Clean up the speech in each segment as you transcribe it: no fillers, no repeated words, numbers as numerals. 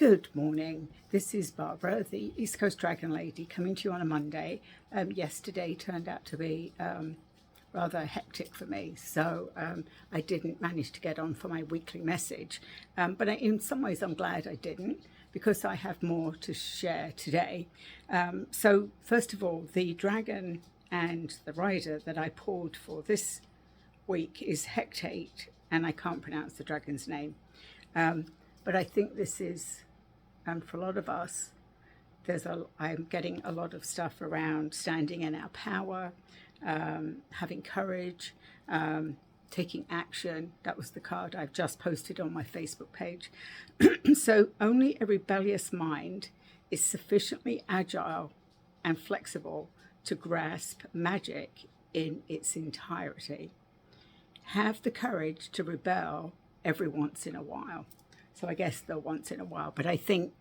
Good morning. This is Barbara, the East Coast Dragon Lady, coming to you on a Monday. Yesterday turned out to be rather hectic for me, so I didn't manage to get on for my weekly message. But in some ways, I'm glad I didn't, because I have more to share today. So first of all, the dragon and the rider that I pulled for this week is Hecate, and I can't pronounce the dragon's name. But I think this is, for a lot of us, I'm getting a lot of stuff around standing in our power, having courage, taking action. That was the card I've just posted on my Facebook page. So only a rebellious mind is sufficiently agile and flexible to grasp magic in its entirety. Have the courage to rebel every once in a while. So I guess the once in a while, but I think,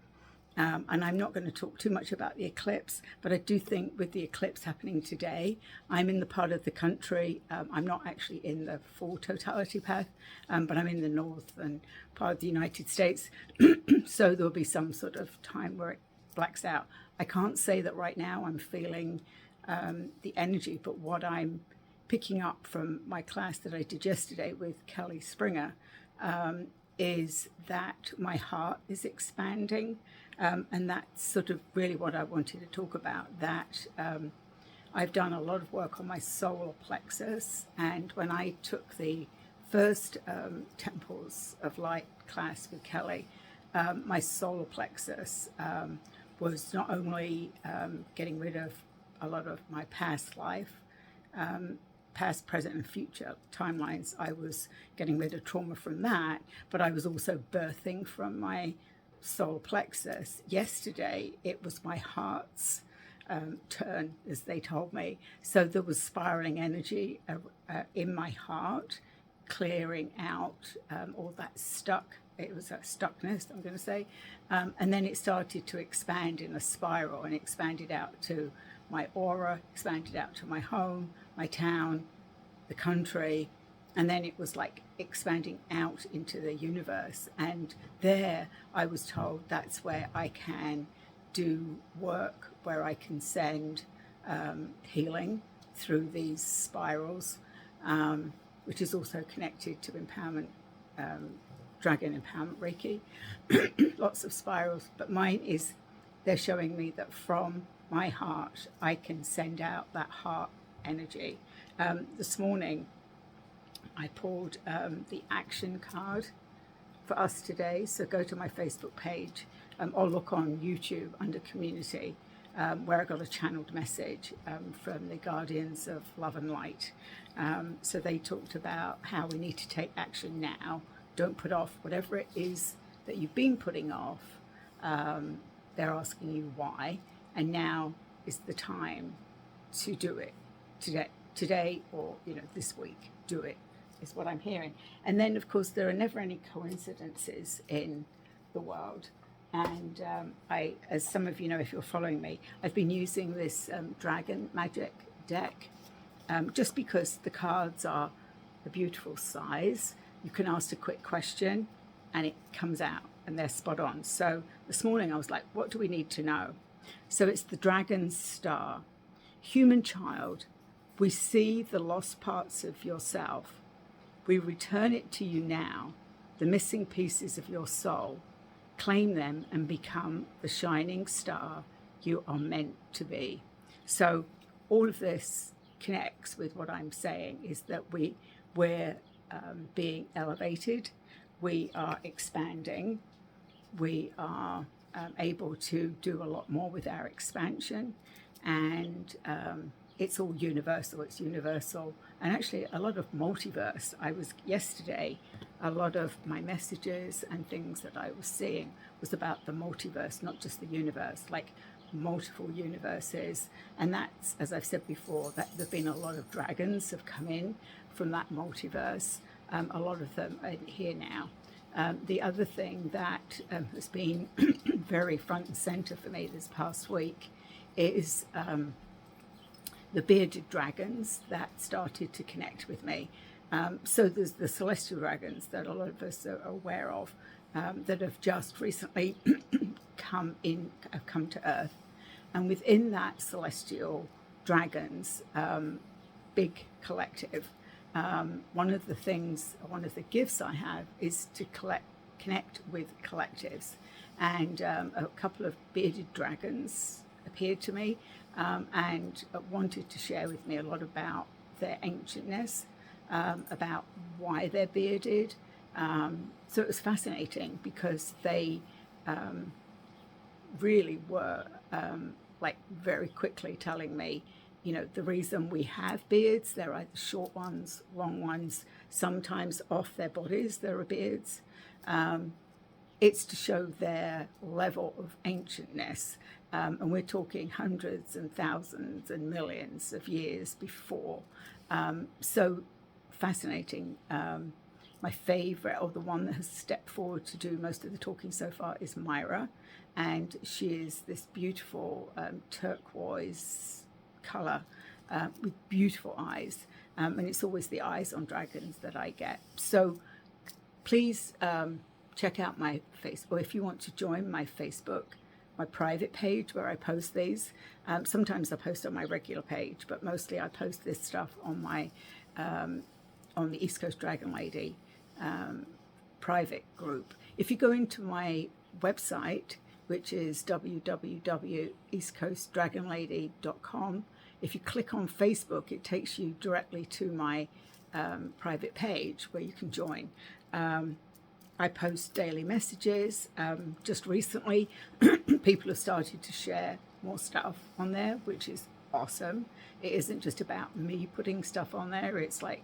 and I'm not going to talk too much about the eclipse, but I do think with the eclipse happening today, I'm in the part of the country, I'm not actually in the full totality path, but I'm in the northern part of the United States. So there'll be some sort of time where it blacks out. I can't say that right now I'm feeling the energy, but what I'm picking up from my class that I did yesterday with Kelly Springer, is that my heart is expanding, and that's sort of really what I wanted to talk about, that I've done a lot of work on my solar plexus, and when I took the first Temples of Light class with Kelly, my solar plexus was not only getting rid of a lot of my past life, past, present, and future timelines. I was getting rid of trauma from that, but I was also birthing from my solar plexus. Yesterday, it was my heart's turn, as they told me. So there was spiraling energy in my heart, clearing out all that it was a stuckness, I'm going to say. And then it started to expand in a spiral, and expanded out to my aura, expanded out to my home, my town, the country, and then it was like expanding out into the universe. And there I was told that's where I can do work, where I can send healing through these spirals, which is also connected to empowerment, dragon empowerment Reiki. Lots of spirals, but mine is, they're showing me that from my heart I can send out that heart energy. This morning I pulled the action card for us today, so go to my Facebook page or look on YouTube under community, where I got a channeled message from the Guardians of Love and Light. So they talked about how we need to take action now. Don't put off whatever it is that you've been putting off. They're asking you why, and now is the time to do it. Today, or this week, do it, is what I'm hearing. And then of course there are never any coincidences in the world, and I, as some of you know if you're following me, I've been using this dragon magic deck just because the cards are a beautiful size. You can ask a quick question and it comes out and they're spot on. So this morning I was like, what do we need to know? So it's the Dragon Star. Human child, we see the lost parts of yourself. We return it to you now, the missing pieces of your soul. Claim them and become the shining star you are meant to be. So all of this connects with what I'm saying, is that we're being elevated, we are expanding, we are able to do a lot more with our expansion, and it's all universal. It's universal, and actually a lot of multiverse. I was yesterday, a lot of my messages and things that I was seeing was about the multiverse, not just the universe, like multiple universes. And that's, as I've said before, that there've been a lot of dragons have come in from that multiverse. A lot of them are here now. The other thing that has been very front and center for me this past week is the bearded dragons that started to connect with me. So there's the celestial dragons that a lot of us are aware of, that have just recently have come to Earth, and within that celestial dragons big collective, one of the gifts I have is to connect with collectives, and a couple of bearded dragons appeared to me and wanted to share with me a lot about their ancientness, about why they're bearded. So it was fascinating because they really were like very quickly telling me, you know, the reason we have beards, they're either short ones, long ones, sometimes off their bodies there are beards. It's to show their level of ancientness. And we're talking hundreds and thousands and millions of years before. So fascinating. My favorite, or the one that has stepped forward to do most of the talking so far, is Myra. And she is this beautiful turquoise color with beautiful eyes. And it's always the eyes on dragons that I get. So please check out my Facebook, or if you want to join my Facebook, my private page where I post these. Sometimes I post on my regular page, but mostly I post this stuff on my on the East Coast Dragon Lady private group. If you go into my website, which is www.eastcoastdragonlady.com, if you click on Facebook, it takes you directly to my private page where you can join. I post daily messages. Just recently, people have started to share more stuff on there, which is awesome. It isn't just about me putting stuff on there. It's like,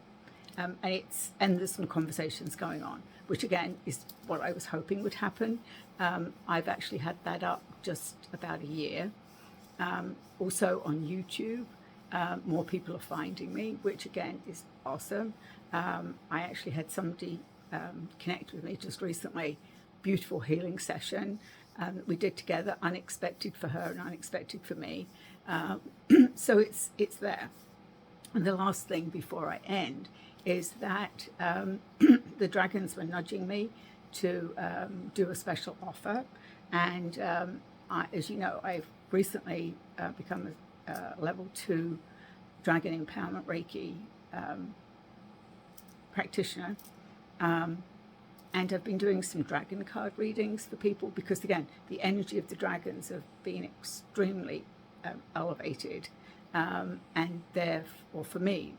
and there's some conversations going on, which again is what I was hoping would happen. I've actually had that up just about a year. Also on YouTube, more people are finding me, which again is awesome. I actually had somebody connect with me just recently. Beautiful healing session that we did together, unexpected for her and unexpected for me. So it's there. And the last thing before I end is that the dragons were nudging me to do a special offer. And as you know, I've recently become a level 2 Dragon Empowerment Reiki practitioner. And I've been doing some dragon card readings for people because, again, the energy of the dragons have been extremely elevated. And therefore, for me,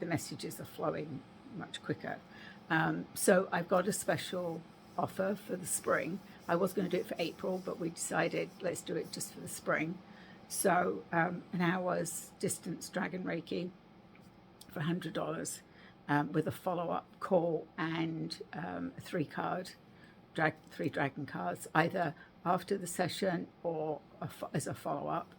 the messages are flowing much quicker. So I've got a special offer for the spring. I was going to do it for April, but we decided let's do it just for the spring. So an hour's distance Dragon Reiki for $100 with a follow-up call and three dragon cards, either after the session or as a follow-up.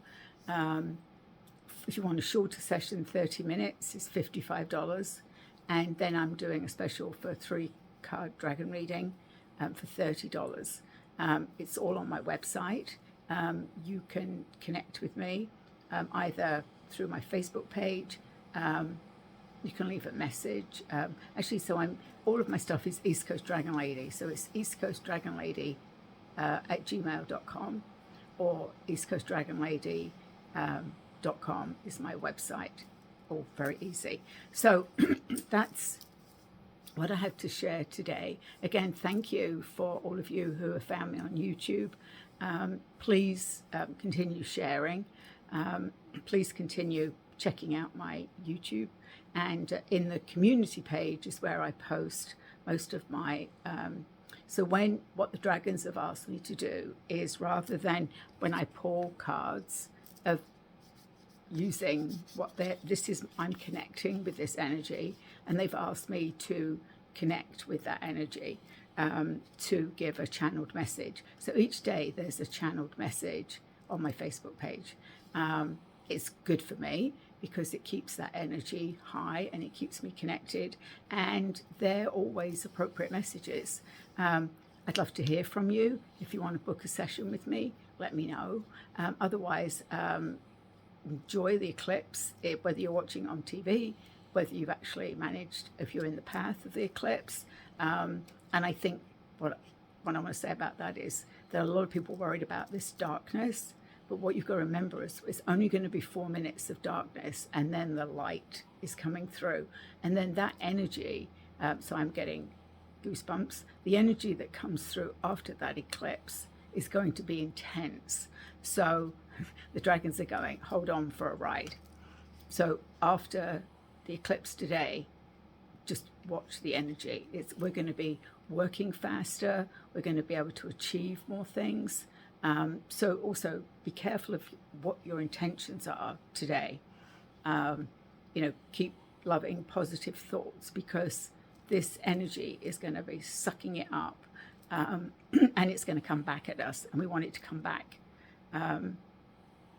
If you want a shorter session, 30 minutes is $55. And then I'm doing a special for a 3-card dragon reading for $30. It's all on my website. You can connect with me either through my Facebook page. You can leave a message. Actually, so all of my stuff is East Coast Dragon Lady. So it's East Coast Dragon Lady at gmail.com, or East Coast Dragon Lady .com is my website. All very easy. So that's what I have to share today. Again, thank you for all of you who have found me on YouTube. Please continue sharing. Please continue checking out my YouTube. And in the community page is where I post most of my... So what the dragons have asked me to do is, rather than when I pull cards of using I'm connecting with this energy, and they've asked me to connect with that energy to give a channeled message. So each day there's a channeled message on my Facebook page. It's good for me because it keeps that energy high and it keeps me connected, and they're always appropriate messages. I'd love to hear from you. If you want to book a session with me, let me know. Otherwise, enjoy the eclipse, whether you're watching on TV, whether you've actually managed, if you're in the path of the eclipse. And I think what one I want to say about that is there are a lot of people worried about this darkness, but what you've got to remember is it's only going to be 4 minutes of darkness, and then the light is coming through. And then that energy, so I'm getting goosebumps, the energy that comes through after that eclipse is going to be intense. So the dragons are going, hold on for a ride. So after the eclipse today, just watch the energy. We're going to be working faster. We're going to be able to achieve more things. So also be careful of what your intentions are today. Keep loving, positive thoughts, because this energy is going to be sucking it up, and it's going to come back at us. And we want it to come back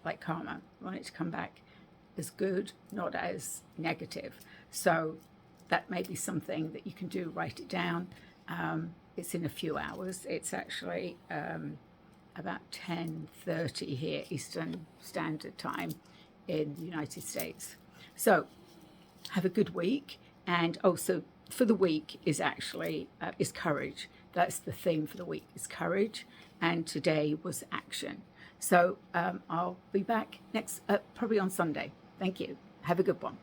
like karma. We want it to come back as good, not as negative. So that may be something that you can do. Write it down. It's in a few hours. It's actually about 10:30 here Eastern Standard Time in the United States. So have a good week. And also for the week is actually is courage. That's the theme for the week, is courage. And today was action. So I'll be back next, probably on Sunday. Thank you. Have a good one.